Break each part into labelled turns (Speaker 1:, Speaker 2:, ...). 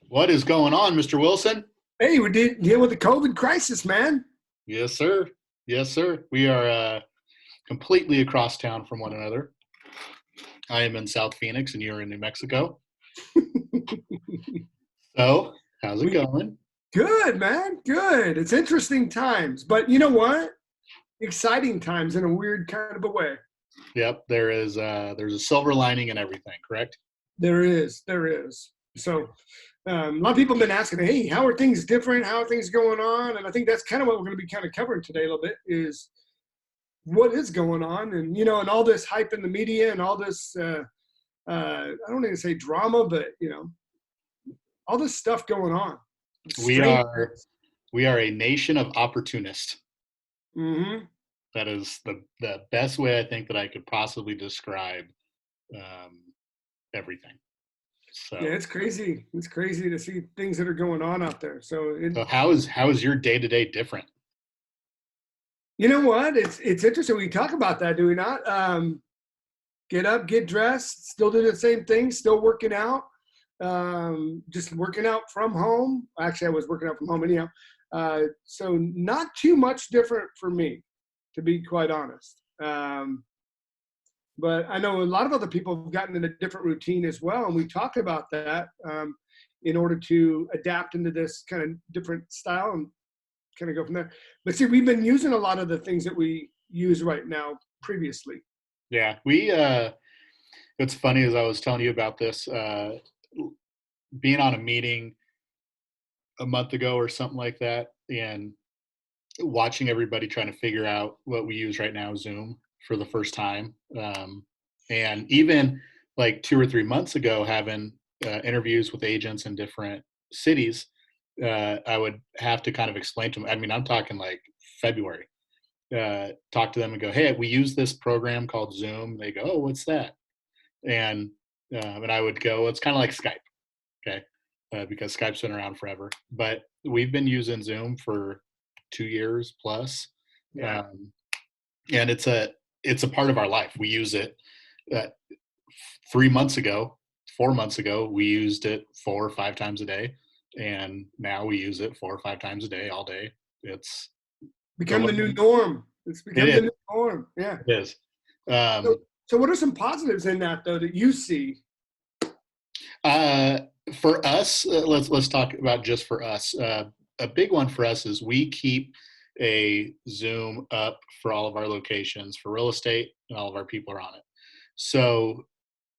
Speaker 1: What is going on, Mr. Wilson?
Speaker 2: Hey, we did deal with the COVID crisis, man.
Speaker 1: Yes, sir. Yes, sir. We are completely across town from one another. I am in South Phoenix and you're in New Mexico. So, how's it
Speaker 2: We
Speaker 1: going?
Speaker 2: good, man. Good. It's interesting times, but you know what? Exciting times in a weird kind of a way.
Speaker 1: Yep, there's a silver lining in everything, correct?
Speaker 2: There is. There is. So, a lot of people have been asking, "Hey, how are things different? How are things going on?" And I think that's kind of what we're going to be kind of covering today a little bit is what is going on, and and all this hype in the media and all this. I don't even say drama, but all this stuff going on.
Speaker 1: We
Speaker 2: Strange.
Speaker 1: are we are a nation of opportunists.
Speaker 2: Hmm.
Speaker 1: That is the best way I think that I could possibly describe um, everything.
Speaker 2: Yeah,
Speaker 1: So,
Speaker 2: it's crazy. It's crazy to see things that are going on out there. So
Speaker 1: how is your day to day different?
Speaker 2: you know what? It's interesting. We talk about that, do we not? Get up, get dressed, still do the same thing, still working out. Just working out from home. Actually, I was working out from home anyhow. So not too much different for me, to be quite honest. But I know a lot of other people have gotten in a different routine as well, and we talk about that in order to adapt into this kind of different style and kind of go from there. But see, we've been using a lot of the things that we use right now previously.
Speaker 1: Yeah, we what's funny is I was telling you about this being on a meeting a month ago or something like that, and watching everybody trying to figure out what we use right now, Zoom, for the first time. And even like 2 or 3 months ago, having interviews with agents in different cities, I would have to kind of explain to them. I mean, I'm talking like February. Talk to them and go, "Hey, we use this program called Zoom." They go, "Oh, what's that?" And and I would go, "It's kind of like Skype." Okay, because Skype's been around forever. But we've been using Zoom for 2 years plus,
Speaker 2: Yeah.
Speaker 1: um, and it's a part of our life. We use it. Uh, 3 months ago, 4 months ago, we used it 4 or 5 times a day, and now we use it 4 or 5 times a day, all day. It's the
Speaker 2: Become the new
Speaker 1: learning.
Speaker 2: norm. It's
Speaker 1: It
Speaker 2: become
Speaker 1: is.
Speaker 2: the new norm. Yeah.
Speaker 1: It is.
Speaker 2: So,
Speaker 1: Um,
Speaker 2: so what are some positives in that though that you see?
Speaker 1: uh, for us, let's talk about just for us. A big one for us is we keep a Zoom up for all of our locations for real estate, and all of our people are on it. So,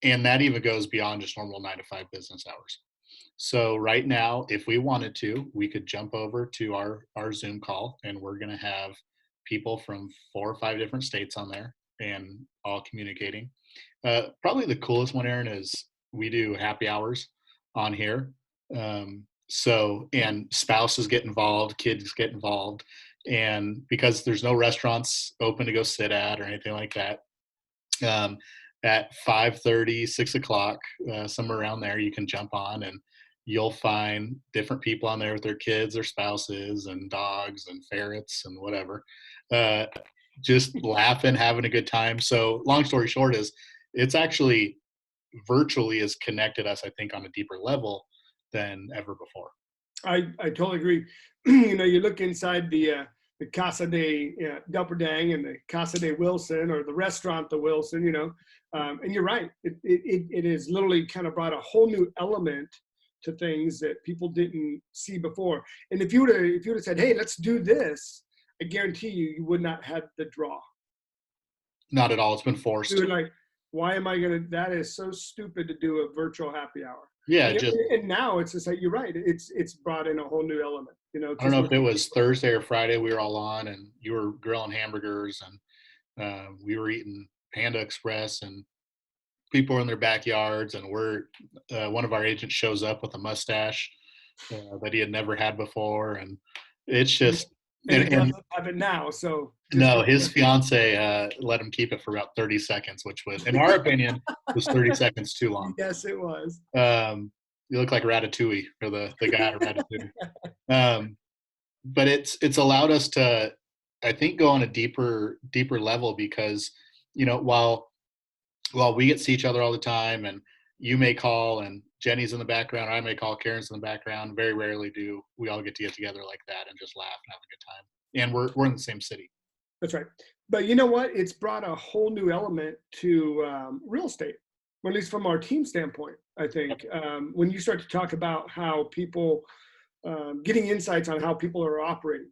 Speaker 1: and that even goes beyond just normal 9 to 5 business hours. So right now, if we wanted to, we could jump over to our Zoom call, and we're going to have people from 4 or 5 different states on there and all communicating. Probably the coolest one, Aaron, is we do happy hours on here. And spouses get involved, kids get involved, and because there's no restaurants open to go sit at or anything like that, um, at 5:30, 6 o'clock, somewhere around there, you can jump on and you'll find different people on there with their kids, their spouses, and dogs and ferrets and whatever, uh, just laughing, having a good time. So, long story short, is it's actually virtually has connected us, I think, on a deeper level than ever before.
Speaker 2: I totally agree. You look inside the Casa de Delperdang and the Casa de Wilson or the restaurant the Wilson, and you're right. It has literally kind of brought a whole new element to things that people didn't see before. And if you would have said, "Hey, let's do this," I guarantee you would not have the draw.
Speaker 1: Not at all. It's been
Speaker 2: You
Speaker 1: forced.
Speaker 2: were like, "Why am I gonna? That is so stupid to do a virtual happy hour."
Speaker 1: Yeah,
Speaker 2: And,
Speaker 1: just
Speaker 2: and now it's just like you're right. It's brought in a whole new element,
Speaker 1: I don't
Speaker 2: because
Speaker 1: know
Speaker 2: we're
Speaker 1: if it was Thursday or Friday we were all on, and you were grilling hamburgers, and we were eating Panda Express, and people are in their backyards, and we're one of our agents shows up with a mustache that he had never had before, and it's
Speaker 2: and,
Speaker 1: just
Speaker 2: and he
Speaker 1: and
Speaker 2: doesn't have it now. So just
Speaker 1: no,
Speaker 2: go.
Speaker 1: his fiance let him keep it for about 30 seconds, which was, in our opinion, was 30 seconds too long.
Speaker 2: Yes, it was.
Speaker 1: You look like Ratatouille, or the guy out of Ratatouille. Um, but it's allowed us to, I think, go on a deeper level, because while we get to see each other all the time, and you may call and Jenny's in the background. I may call Karen's in the background. Very rarely do we all get together like that and just laugh and have a good time. And we're in the same city.
Speaker 2: That's right. But you know what? It's brought a whole new element to real estate, or at least from our team standpoint. I think when you start to talk about how people getting insights on how people are operating,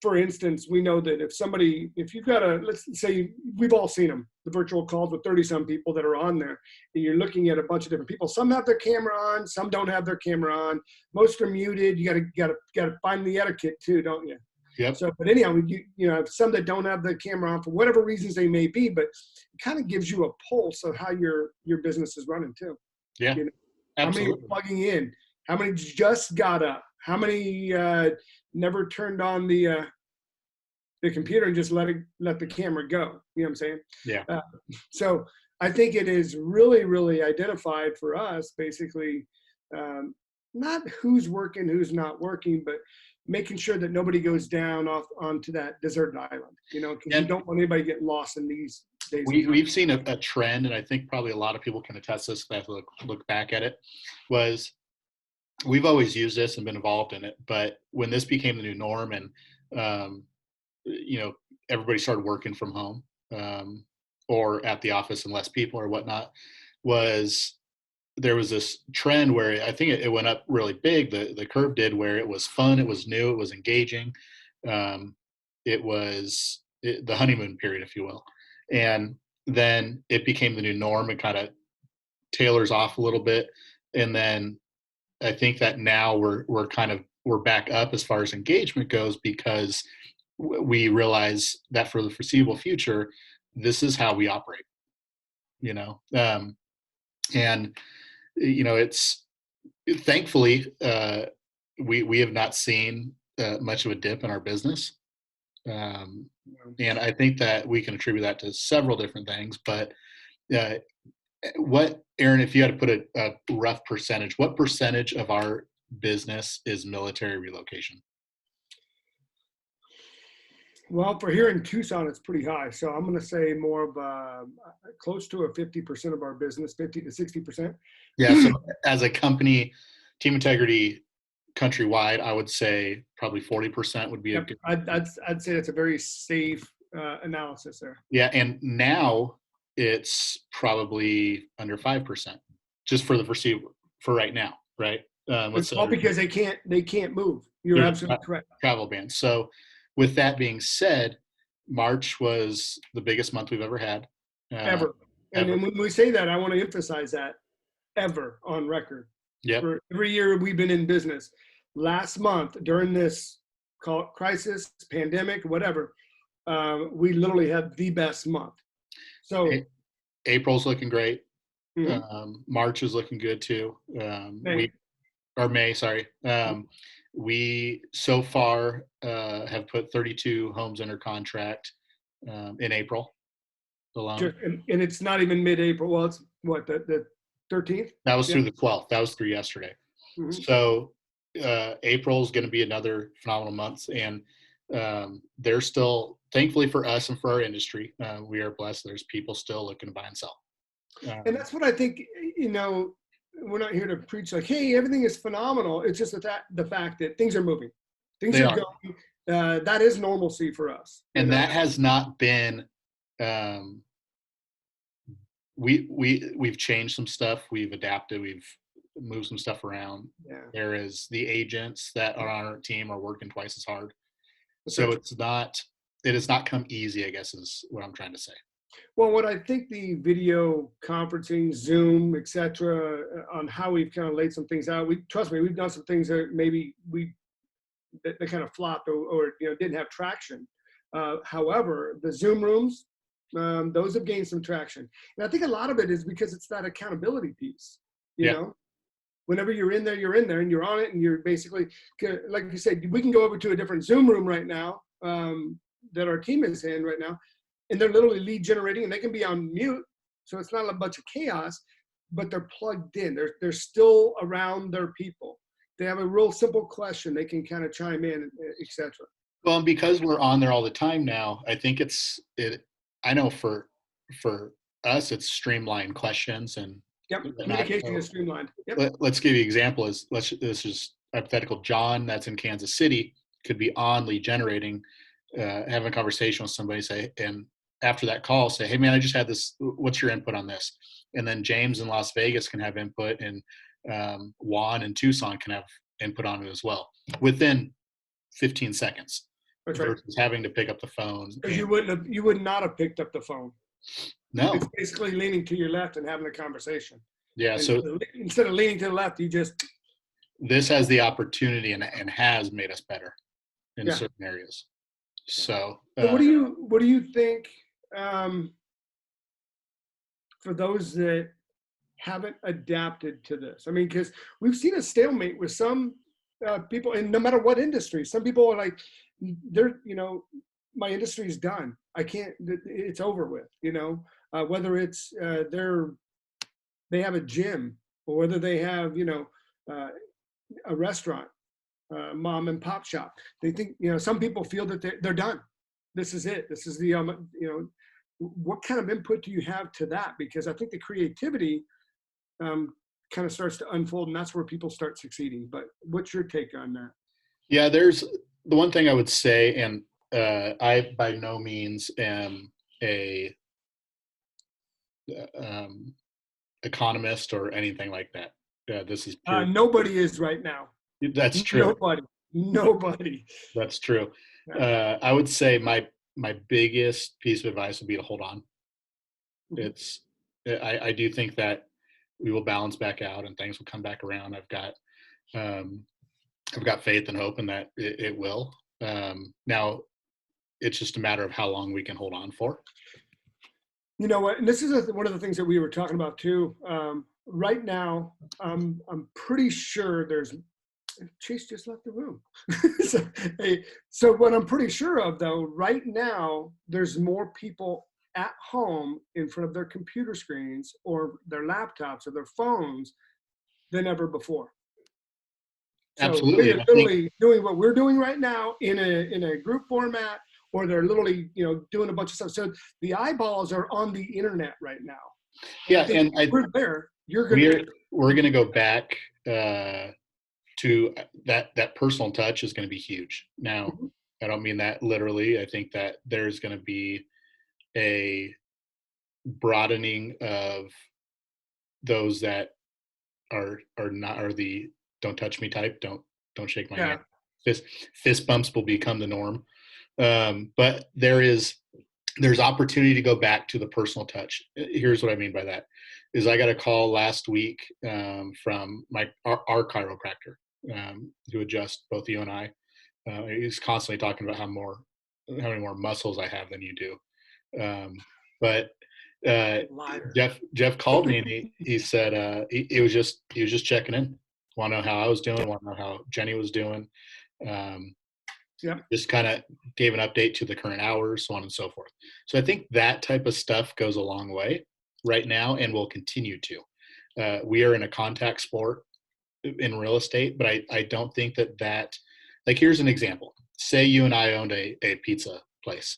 Speaker 2: for instance, we know that if you've got let's say we've all seen them, the virtual calls with 30 some people that are on there, and you're looking at a bunch of different people. Some have their camera on, some don't have their camera on. Most are muted. You gotta find the etiquette too, don't you?
Speaker 1: Yep.
Speaker 2: So, but anyhow, you have some that don't have the camera on for whatever reasons they may be, but it kind of gives you a pulse of how your business is running too.
Speaker 1: Yeah.
Speaker 2: How many are plugging in? How many just got up? How many never turned on the computer and just let the camera go? You know what I'm saying?
Speaker 1: Yeah.
Speaker 2: So I think it is really, really identified for us, basically, not who's working, who's not working, but making sure that nobody goes down off onto that deserted island, because you don't want anybody getting lost in these days.
Speaker 1: We've seen a trend, and I think probably a lot of people can attest this, if they look back at it, was we've always used this and been involved in it. But when this became the new norm and, everybody started working from home or at the office and less people or whatnot, there was this trend where I think it went up really big. The curve did, where it was fun, it was new, it was engaging. It was the honeymoon period, if you will. And then it became the new norm and kind of tailors off a little bit. And then I think that now we're back up as far as engagement goes, because we realize that for the foreseeable future, this is how we operate, and it's thankfully we have not seen much of a dip in our business, and I think that we can attribute that to several different things. But Aaron, if you had to put a rough percentage, what percentage of our business is military relocation?
Speaker 2: Well, for here in Tucson, it's pretty high. So I'm going to say more of close to a 50% of our business, 50 to 60%.
Speaker 1: Yeah. So as a company, Team Integrity countrywide, I would say probably 40% would be a good.
Speaker 2: I'd say that's a very safe analysis there.
Speaker 1: Yeah. And now it's probably under 5%, just for the foreseeable, for right now. Right.
Speaker 2: It's all because they can't move. You're absolutely correct.
Speaker 1: Travel ban. So with that being said, March was the biggest month we've ever had.
Speaker 2: Ever. And when we say that, I want to emphasize that ever on record.
Speaker 1: Yeah.
Speaker 2: For every year we've been in business. Last month, during this crisis, pandemic, whatever, we literally had the best month. So
Speaker 1: April's looking great.
Speaker 2: Mm-hmm.
Speaker 1: March is looking good too. May, sorry. We so far have put 32 homes under contract in April alone.
Speaker 2: And it's not even mid-April. Well, it's what, the 13th?
Speaker 1: That was through the 12th. That was through yesterday. Mm-hmm. So April is going to be another phenomenal month. And there's still, thankfully for us and for our industry, we are blessed. There's people still looking to buy and sell.
Speaker 2: And that's what I think, we're not here to preach like, hey, everything is phenomenal. It's just the fact that things are moving. Things are going. That is normalcy for us.
Speaker 1: And that has not been, we've changed some stuff. We've adapted. We've moved some stuff around.
Speaker 2: Yeah.
Speaker 1: There is the agents that are on our team are working twice as hard. So it has not come easy, I guess, is what I'm trying to say.
Speaker 2: Well, what I think the video conferencing, Zoom, et cetera, on how we've kind of laid some things out, trust me, we've done some things that maybe they kind of flopped or didn't have traction. However, the Zoom rooms, those have gained some traction. And I think a lot of it is because it's that accountability piece, you know? Whenever you're in there and you're on it and you're basically, like you said, we can go over to a different Zoom room right now that our team is in right now. And they're literally lead generating, and they can be on mute, so it's not a bunch of chaos, but they're plugged in. They're still around their people. They have a real simple question. They can kind of chime in, etc.
Speaker 1: Well, and because we're on there all the time now, I think I know for us, it's streamlined questions and
Speaker 2: Yep.
Speaker 1: Not,
Speaker 2: Communication is streamlined. Yep.
Speaker 1: let's give you an example. This is hypothetical. John, that's in Kansas City, could be on lead generating, having a conversation with somebody, say, and after that call, say, hey man, I just had this. What's your input on this? And then James in Las Vegas can have input, and Juan in Tucson can have input on it as well within 15 seconds.
Speaker 2: That's right.
Speaker 1: Versus having to pick up the phone.
Speaker 2: Because you would not have picked up the phone.
Speaker 1: No.
Speaker 2: It's basically leaning to your left and having a conversation.
Speaker 1: Yeah.
Speaker 2: And
Speaker 1: So
Speaker 2: instead of leaning to the left, you just.
Speaker 1: This has the opportunity and has made us better in
Speaker 2: Yeah.
Speaker 1: certain areas. So
Speaker 2: what do you think for those that haven't adapted to this? I mean, because we've seen a stalemate with some people, and no matter what industry, some people are like, my industry is done. I can't. It's over with. Whether it's they have a gym, or whether they have a restaurant, mom and pop shop. They think some people feel that they're done. This is it. This is the what kind of input do you have to that? Because I think the creativity kind of starts to unfold, and that's where people start succeeding. But what's your take on that?
Speaker 1: Yeah, there's the one thing I would say, and I by no means am a economist or anything like that. This is pure.
Speaker 2: Nobody is right now.
Speaker 1: That's true.
Speaker 2: Nobody.
Speaker 1: That's true. I would say my biggest piece of advice would be to hold on. I do think that we will balance back out and things will come back around. I've got faith and hope in that it will. Now it's just a matter of how long we can hold on for.
Speaker 2: You know what? And this is one of the things that we were talking about too. Right now, I'm pretty sure Chase just left the room. So what I'm pretty sure of though, right now, there's more people at home in front of their computer screens or their laptops or their phones than ever before. So
Speaker 1: Absolutely.
Speaker 2: they're literally doing what we're doing right now in a group format, or they're literally, doing a bunch of stuff. So the eyeballs are on the internet right now.
Speaker 1: Yeah, and
Speaker 2: we're there.
Speaker 1: We're going to go back to that personal touch is going to be huge. Now, I don't mean that literally. I think that there's going to be a broadening of those that are the don't touch me type, don't shake my hand. Fist bumps will become the norm. But there's opportunity to go back to the personal touch. Here's what I mean by that is I got a call last week from our chiropractor who adjusts both you and I. He's constantly talking about how many more muscles I have than you do. But Jeff called me and he said he was just checking in. Want to know how I was doing. Want to know how Jenny was doing. Just kind of gave an update to the current hours, so on and so forth. So I think that type of stuff goes a long way right now and will continue to. We are in a contact sport in real estate, but I don't think that like, here's an example. Say you and I owned a pizza place.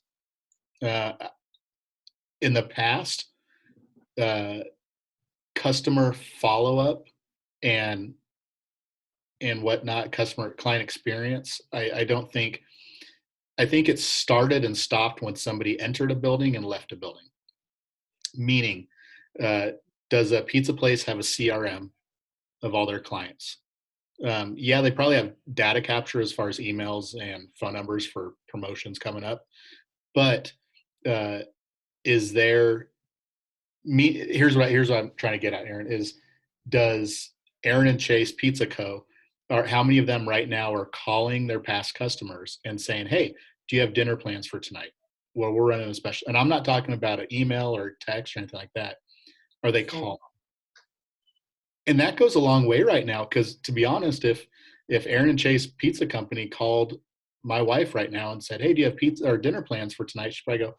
Speaker 1: In the past, customer follow-up and whatnot, client experience, I think it started and stopped when somebody entered a building and left a building. Meaning, does a pizza place have a CRM of all their clients? Yeah, they probably have data capture as far as emails and phone numbers for promotions coming up. But here's what I'm trying to get at, Aaron, is does Aaron and Chase Pizza Co., how many of them right now are calling their past customers and saying, hey, do you have dinner plans for tonight? Well, we're running a special, and I'm not talking about an email or text or anything like that. Are they calling? And that goes a long way right now, because to be honest, if Aaron and Chase Pizza Company called my wife right now and said, hey, do you have pizza or dinner plans for tonight? She'd probably go,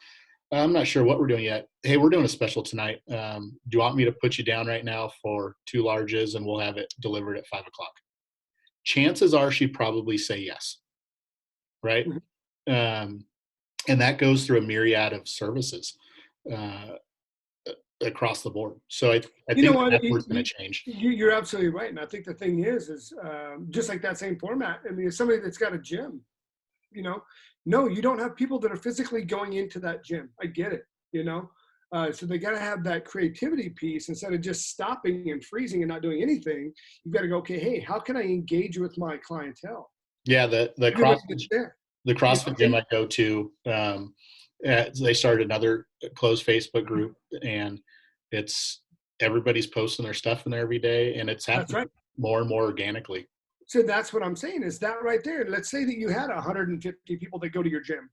Speaker 1: I'm not sure what we're doing yet. Hey, we're doing a special tonight. Do you want me to put you down right now for 2 larges and we'll have it delivered at 5:00? Chances are she'd probably say yes. Right. And that goes through a myriad of services. across the board. So I
Speaker 2: You know
Speaker 1: think
Speaker 2: what?
Speaker 1: that's where it's going to change.
Speaker 2: You're absolutely right. And I think the thing is just like that same format. I mean, somebody that's got a gym, you know, no, you don't have people that are physically going into that gym. I get it, you know. So they got to have that creativity piece instead of just stopping and freezing and not doing anything. You've got to go, okay, hey, how can I engage with my clientele?
Speaker 1: Yeah, the
Speaker 2: Everybody that's
Speaker 1: CrossFit
Speaker 2: there.
Speaker 1: the
Speaker 2: You know,
Speaker 1: CrossFit gym I go to, they started another closed Facebook group, and it's everybody's posting their stuff in there every day, and it's
Speaker 2: that's
Speaker 1: happening
Speaker 2: right.
Speaker 1: more and more organically.
Speaker 2: So that's what I'm saying is that right there. Let's say that you had 150 people that go to your gym.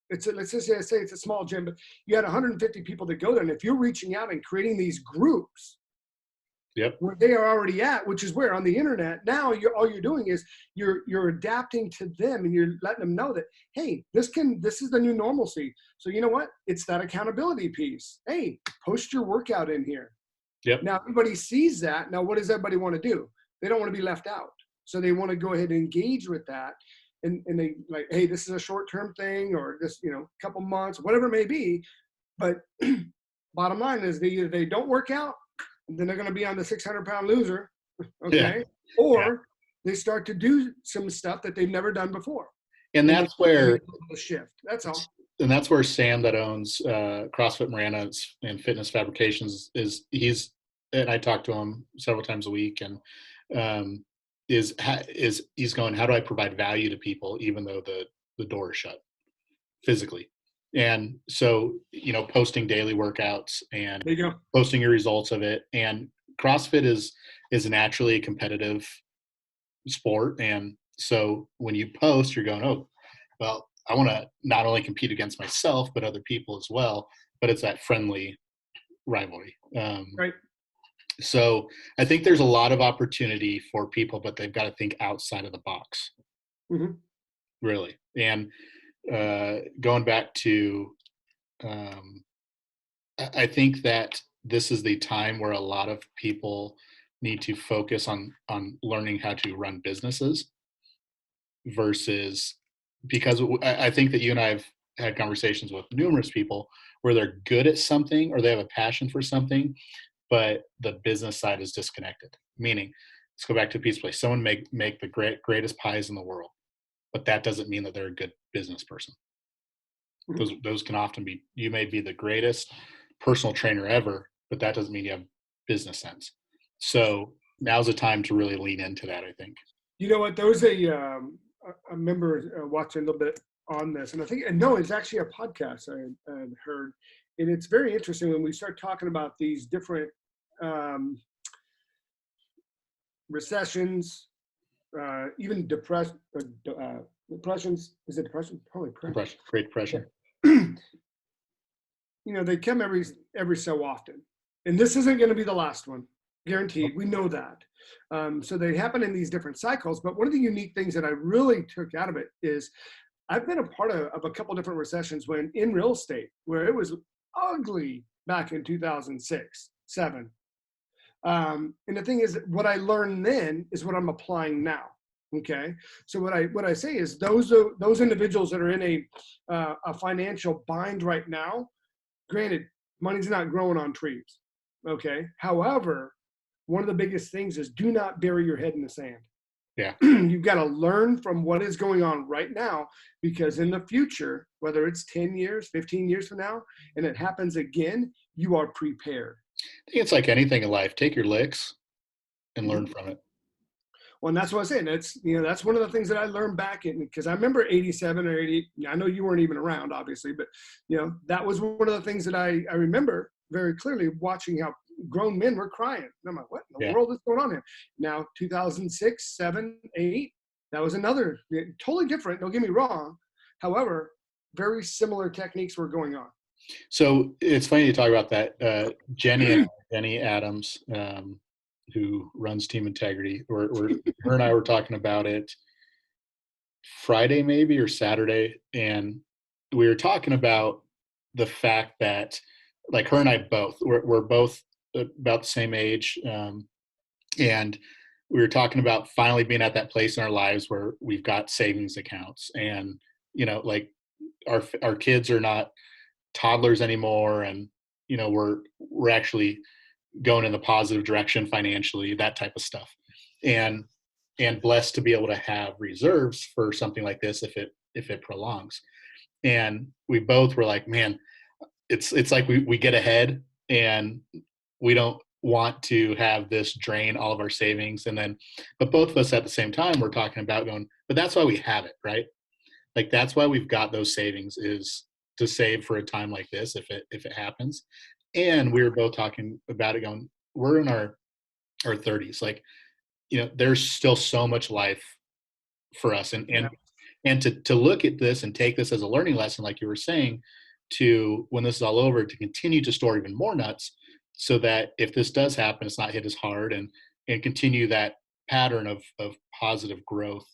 Speaker 2: Let's just say it's a small gym, but you had 150 people that go there. And if you're reaching out and creating these groups
Speaker 1: Yep.
Speaker 2: where they are already at, which is where on the internet now, all you're doing is you're adapting to them and you're letting them know that, hey, this is the new normalcy. So you know what? It's that accountability piece. Hey, post your workout in here.
Speaker 1: Yep.
Speaker 2: Now everybody sees that. Now what does everybody want to do? They don't want to be left out. So they want to go ahead and engage with that. And they like, hey, this is a short-term thing or this, couple months, whatever it may be. But bottom line is either they don't work out, and then they're going to be on the 600-pound loser, okay?
Speaker 1: Yeah.
Speaker 2: Or they start to do some stuff that they've never done before.
Speaker 1: And that's where
Speaker 2: the shift. That's all.
Speaker 1: And that's where Sam that owns CrossFit Marana and Fitness Fabrications and I talk to him several times a week, and he's going, how do I provide value to people even though the door is shut physically? And so, posting daily workouts and
Speaker 2: There you go.
Speaker 1: posting your results of it. And CrossFit is naturally a competitive sport. And so when you post, you're going, oh, well, I want to not only compete against myself, but other people as well. But it's that friendly rivalry.
Speaker 2: Right.
Speaker 1: So I think there's a lot of opportunity for people, but they've got to think outside of the box, really. And going back to, I think that this is the time where a lot of people need to focus on learning how to run businesses versus, because I think that you and I have had conversations with numerous people where they're good at something or they have a passion for something, but the business side is disconnected. Meaning, let's go back to a pizza place. Someone make the greatest pies in the world, but that doesn't mean that they're a good business person. Those can often be, you may be the greatest personal trainer ever, but that doesn't mean you have business sense. So now's the time to really lean into that, I think.
Speaker 2: You know what? There was I remember watching a little bit on this, and it's actually a podcast I had heard, and it's very interesting when we start talking about these different recessions, even depressions. Is it depression? Probably depression.
Speaker 1: Great Depression.
Speaker 2: They come every so often, and this isn't going to be the last one, guaranteed. We know that. So they happen in these different cycles. But one of the unique things that I really took out of it is I've been a part of a couple different recessions when in real estate, where it was ugly back in 2006, 7. And the thing is, what I learned then is what I'm applying now. Okay, so what I say is those individuals that are in a financial bind right now. Granted, money's not growing on trees. Okay, however, one of the biggest things is do not bury your head in the sand.
Speaker 1: Yeah.
Speaker 2: You've got to learn from what is going on right now, because in the future, whether it's 10 years, 15 years from now, and it happens again, you are prepared.
Speaker 1: I think it's like anything in life. Take your licks and learn from it.
Speaker 2: Well, and that's what I'm saying. That's one of the things that I learned back in, because I remember 87 or 80. I know you weren't even around, obviously, but that was one of the things that I remember very clearly, watching how grown men were crying. And I'm like, what in the world is going on here? Now, 2006, 7, 8, that was another totally different. Don't get me wrong. However, very similar techniques were going on.
Speaker 1: So it's funny to talk about that. Jenny Adams, who runs Team Integrity, her and I were talking about it Friday maybe or Saturday, and we were talking about the fact that, like, her and I both we're both about the same age, and we were talking about finally being at that place in our lives where we've got savings accounts, and like our kids are not toddlers anymore, and we're actually going in the positive direction financially, that type of stuff. And blessed to be able to have reserves for something like this if it prolongs. And we both were like, man, it's like we get ahead and we don't want to have this drain all of our savings. And then, but both of us at the same time, we're talking about going, but that's why we have it, right? Like that's why we've got those savings, is to save for a time like this if it happens. And we were both talking about it going, we're in our 30s, like, there's still so much life for us.
Speaker 2: Yeah.
Speaker 1: And to look at this and take this as a learning lesson, like you were saying, to when this is all over, to continue to store even more nuts, so that if this does happen, it's not hit as hard, and continue that pattern of positive growth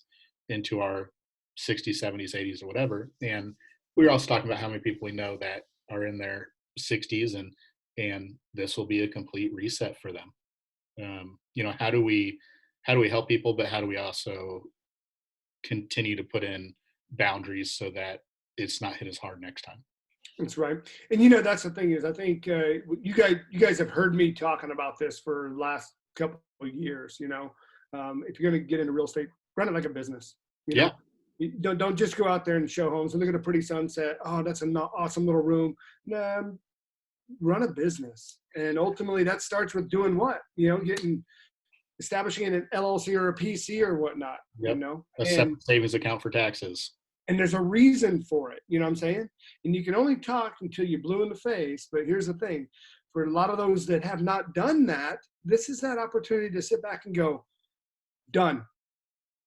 Speaker 1: into our 60s, 70s, 80s, or whatever. And we were also talking about how many people we know that are in their 60s, and this will be a complete reset for them. How do we help people, but how do we also continue to put in boundaries so that it's not hit as hard next time?
Speaker 2: That's right. And that's the thing is, I think you guys have heard me talking about this for the last couple of years. If you're going to get into real estate, run it like a business.
Speaker 1: Yeah.
Speaker 2: Don't just go out there and show homes and look at a pretty sunset. Oh, that's an awesome little room. Nah, run a business, and ultimately that starts with doing what? Establishing an LLC or a PC or whatnot.
Speaker 1: Yep. A separate savings account for taxes.
Speaker 2: And there's a reason for it, you know what I'm saying? And you can only talk until you're blue in the face. But here's the thing, for a lot of those that have not done that, this is that opportunity to sit back and go, done.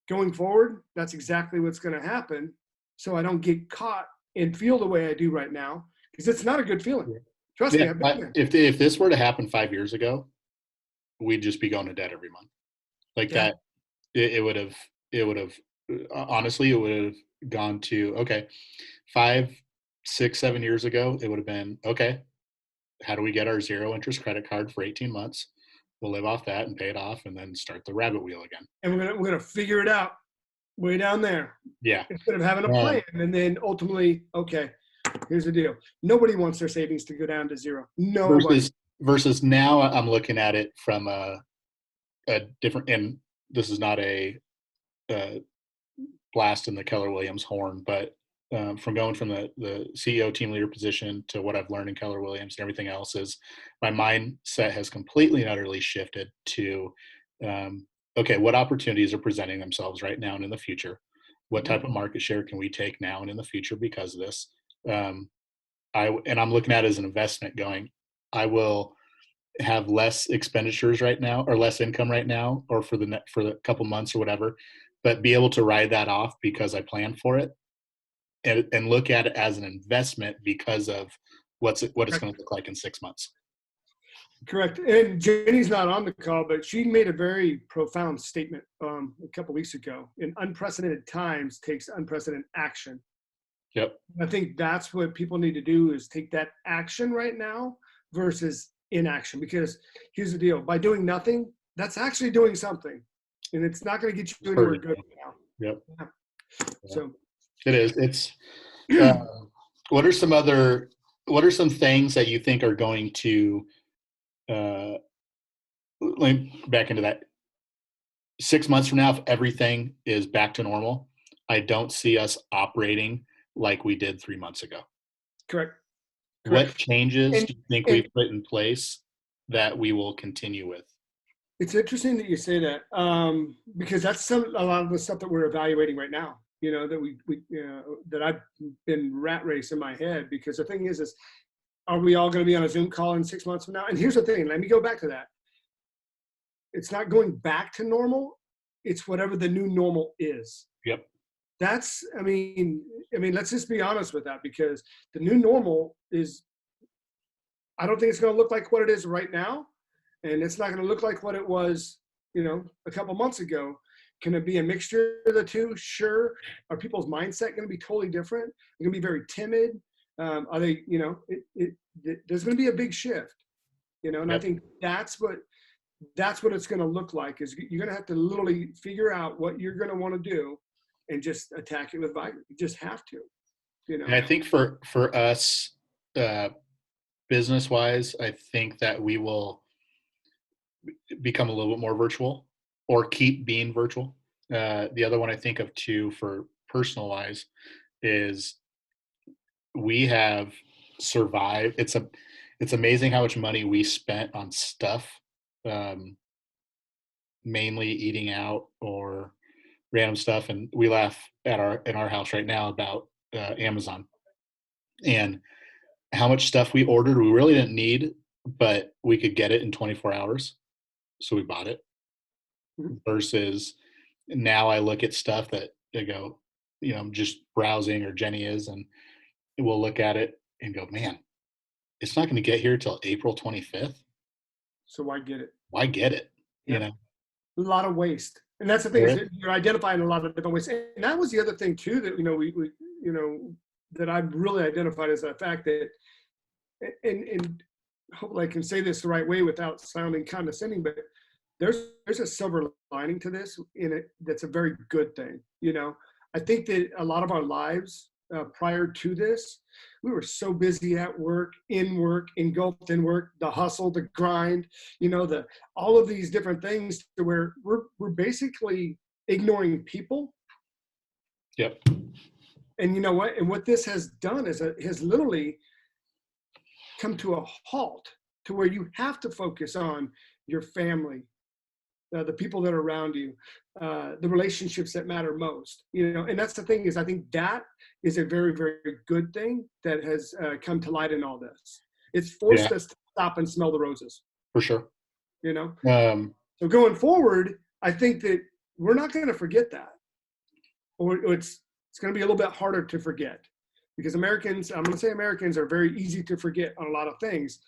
Speaker 2: Going forward, that's exactly what's going to happen. So I don't get caught and feel the way I do right now, because it's not a good feeling. Trust me, I've been there.
Speaker 1: If this were to happen 5 years ago, we'd just be going to debt every month. Like that, it would have, honestly, it would have gone to, okay, 5, 6, 7 years ago, it would have been, okay, how do we get our 0 interest credit card for 18 months? We'll live off that and pay it off, and then start the rabbit wheel again.
Speaker 2: And we're gonna figure it out way down there.
Speaker 1: Yeah.
Speaker 2: Instead of having a plan, and then ultimately, okay, here's the deal. Nobody wants their savings to go down to 0. Nobody.
Speaker 1: Versus now, I'm looking at it from a different, and this is not a blast in the Keller Williams horn, but from going from the CEO team leader position to what I've learned in Keller Williams and everything else, is my mindset has completely and utterly shifted to, okay, what opportunities are presenting themselves right now and in the future? What type of market share can we take now and in the future because of this? I'm looking at it as an investment, going, I will have less expenditures right now, or less income right now, or for the couple months or whatever, but be able to ride that off because I planned for it, and look at it as an investment because of what it's going to look like in 6 months.
Speaker 2: Correct. And Jenny's not on the call, but she made a very profound statement a couple weeks ago. In unprecedented times takes unprecedented action.
Speaker 1: Yep.
Speaker 2: I think that's what people need to do, is take that action right now versus inaction. Because here's the deal: by doing nothing, that's actually doing something, and it's not going to get you anywhere good now.
Speaker 1: Yep.
Speaker 2: Yeah. So
Speaker 1: it is. It's what are some things that you think are going to let me back into that. 6 months from now, if everything is back to normal, I don't see us operating like we did 3 months ago.
Speaker 2: Correct.
Speaker 1: What changes do you think we've put in place that we will continue with?
Speaker 2: It's interesting that you say that, because that's a lot of the stuff that we're evaluating right now. That I've been rat race in my head, because the thing is are we all going to be on a Zoom call in 6 months from now? And here's the thing, let me go back to that. It's not going back to normal. It's whatever the new normal is.
Speaker 1: Yep.
Speaker 2: That's, I mean, let's just be honest with that, because the new normal is, I don't think it's going to look like what it is right now. And it's not going to look like what it was, a couple months ago. Can it be a mixture of the two? Sure. Are people's mindset going to be totally different? They're going to be very timid. Are they, there's going to be a big shift, and
Speaker 1: Yep.
Speaker 2: I think that's what it's going to look like, is you're going to have to literally figure out what you're going to want to do and just attack it with vigor. You just have to,
Speaker 1: And I think for us, business wise, I think that we will become a little bit more virtual or keep being virtual. The other one I think of too for personal wise is we have survived. It's amazing how much money we spent on stuff, um, mainly eating out or random stuff. And we laugh at our in our house right now about Amazon and how much stuff we ordered we really didn't need, but we could get it in 24 hours, so we bought it.
Speaker 2: Mhm.
Speaker 1: Versus now I look at stuff that I go, I'm just browsing or Jenny is, and we'll look at it and go, man, it's not going to get here till April 25th.
Speaker 2: So I get it.
Speaker 1: Why get it? You
Speaker 2: Yep.
Speaker 1: know,
Speaker 2: A lot of waste. And that's the thing
Speaker 1: there
Speaker 2: is
Speaker 1: is.
Speaker 2: that you're identifying a lot of different ways. And that was the other thing too that we that I've really identified as the fact that and hopefully I can say this the right way without sounding condescending, but there's a silver lining to this in it that's a very good thing. I think that a lot of our lives prior to this, we were so busy at work, engulfed in work, the hustle, the grind, the all of these different things to where we're basically ignoring people.
Speaker 1: Yep.
Speaker 2: And you know what? And what this has done is it has literally come to a halt to where you have to focus on your family, the people that are around you, the relationships that matter most. And that's the thing is I think that is a very, very good thing that has come to light in all this. It's
Speaker 1: Yeah,
Speaker 2: forced us to stop and smell the roses.
Speaker 1: for sure.
Speaker 2: You know,
Speaker 1: Um,
Speaker 2: so going forward, I think that we're not going to forget that, or it's going to be a little bit harder to forget because Americans, I'm going to say Americans are very easy to forget on a lot of things.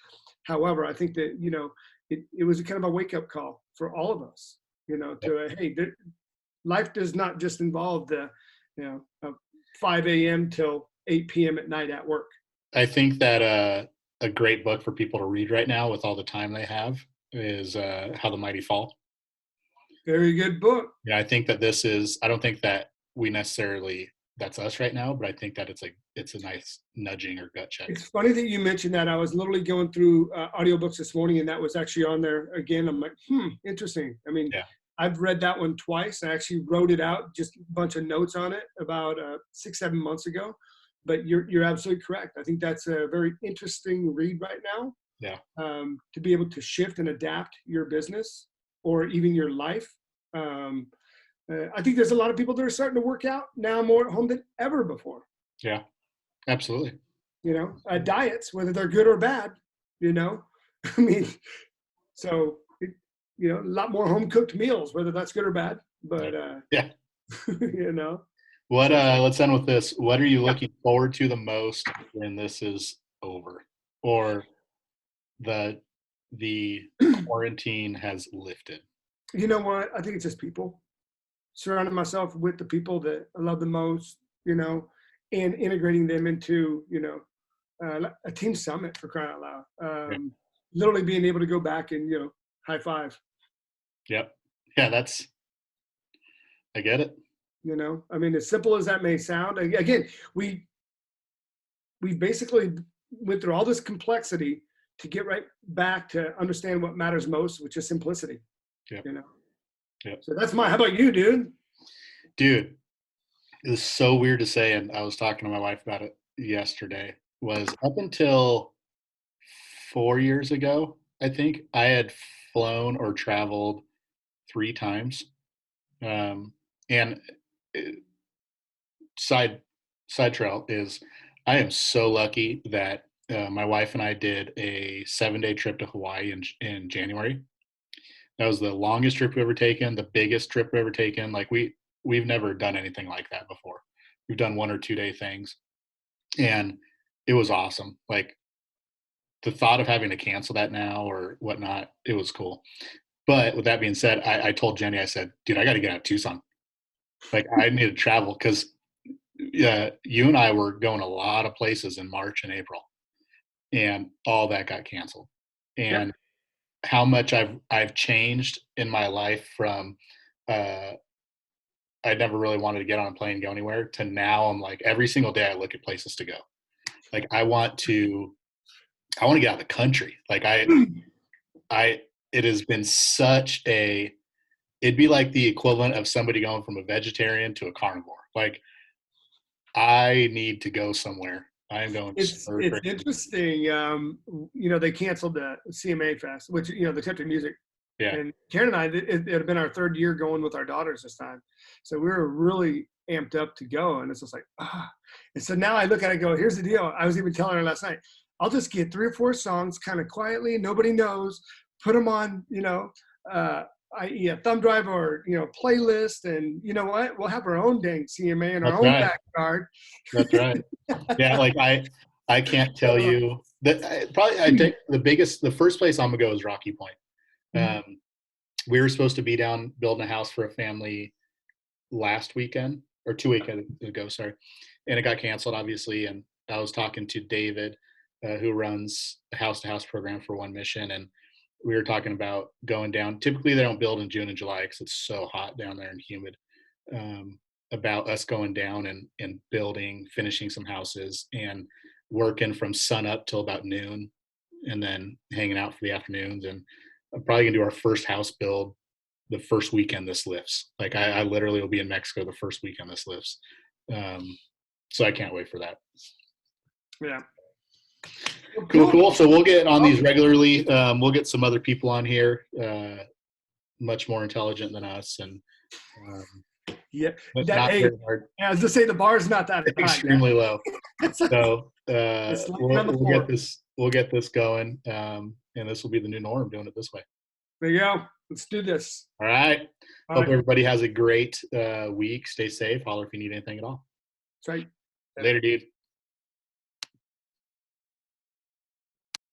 Speaker 2: However, I think that, it was a kind of a wake up call for all of us, to, hey, life does not just involve the, 5 a.m. till 8 p.m. at night at work.
Speaker 1: I think that a great book for people to read right now with all the time they have is How the Mighty Fall.
Speaker 2: Very good book.
Speaker 1: Yeah, I think that this is. I don't think that we necessarily that's us right now, but I think that it's a nice nudging or gut check.
Speaker 2: It's funny that you mentioned that. I was literally going through audiobooks this morning, and that was actually on there again. I'm like, interesting. I mean,
Speaker 1: Yeah,
Speaker 2: I've read that one twice. I actually wrote it out, just a bunch of notes on it about 6-7 months ago. But you're absolutely correct. I think that's a very interesting read right now.
Speaker 1: yeah,
Speaker 2: To be able to shift and adapt your business or even your life. I think there's a lot of people that are starting to work out now more at home than ever before.
Speaker 1: yeah. Absolutely.
Speaker 2: Diets, whether they're good or bad, I mean, so, a lot more home cooked meals, whether that's good or bad, but,
Speaker 1: Yeah.
Speaker 2: you know,
Speaker 1: What?
Speaker 2: so
Speaker 1: Let's end with this. What are you
Speaker 2: yeah,
Speaker 1: looking forward to the most when this is over, or the quarantine has lifted?
Speaker 2: you know what? I think it's just people surrounding myself with the people that I love the most, and integrating them into, a team summit for crying out loud.
Speaker 1: Yeah.
Speaker 2: Literally being able to go back and, high five.
Speaker 1: Yep. Yeah. I get it.
Speaker 2: I mean, as simple as that may sound, again, we basically went through all this complexity to get right back to understand what matters most, which is simplicity.
Speaker 1: Yep.
Speaker 2: You know.
Speaker 1: Yep.
Speaker 2: So that's my. How about you, dude?
Speaker 1: Dude, it's so weird to say, and I was talking to my wife about it yesterday. Was up until 4 years ago, I think I had flown or traveled 3 times. Um, and uh, side side trail is I am so lucky that my wife and I did a 7-day trip to Hawaii in January. That was the longest trip we've ever taken, the biggest trip we've ever taken. Like we've never done anything like that before. We've done 1 or 2 day things, and it was awesome. Like the thought of having to cancel that now or whatnot, it was cool. But with that being said, I told Jenny, I said, dude, I got to get out of Tucson. Like I need to travel because you and I were going a lot of places in March and April, and all that got canceled.
Speaker 2: Yep.
Speaker 1: And how much I've changed in my life from uh, I never really wanted to get on a plane and go anywhere to now I'm like every single day I look at places to go. Like I want to get out of the country. Like it has been such a, it'd be like the equivalent of somebody going from a vegetarian to a carnivore. Like I need to go somewhere. I am going stir
Speaker 2: It's
Speaker 1: crazy.
Speaker 2: interesting. They canceled the CMA Fest, which the country music.
Speaker 1: Yeah.
Speaker 2: And Karen and I, it had been our third year going with our daughters this time, so we were really amped up to go. And it's just like And so now I look at it and go, here's the deal. I was even telling her last night, I'll just get 3 or 4 songs kind of quietly, nobody knows, put them on, i.e. a thumb drive or playlist, and you know what? We'll have our own dang CMA in our
Speaker 1: That's
Speaker 2: own
Speaker 1: right.
Speaker 2: backyard.
Speaker 1: That's right. Yeah. Like I can't tell you that I think the first place I'm gonna go is Rocky Point. We were supposed to be down building a house for a family last weekend or 2 weekends ago, sorry, and it got canceled, obviously. And I was talking to David, who runs a house-to-house program for One Mission, and we were talking about going down. Typically, they don't build in June and July because it's so hot down there and humid. About us going down and building, finishing some houses, and working from sun up till about noon, and then hanging out for the afternoons. And I'm probably gonna do our first house build the first weekend this lifts. Like I literally will be in Mexico the first weekend this lifts. So I can't wait for that.
Speaker 2: Yeah.
Speaker 1: Cool. So we'll get on these regularly. We'll get some other people on here, much more intelligent than us, and
Speaker 2: yeah.
Speaker 1: not very hard.
Speaker 2: I was to say the bar's not that high.
Speaker 1: Extremely low. So we'll get this going, and this will be the new norm, doing it this way.
Speaker 2: There you go. Let's do this.
Speaker 1: All right.
Speaker 2: All
Speaker 1: Hope
Speaker 2: right.
Speaker 1: everybody has a great week. Stay safe. Holler if you need anything at all.
Speaker 2: That's right.
Speaker 1: Later, dude.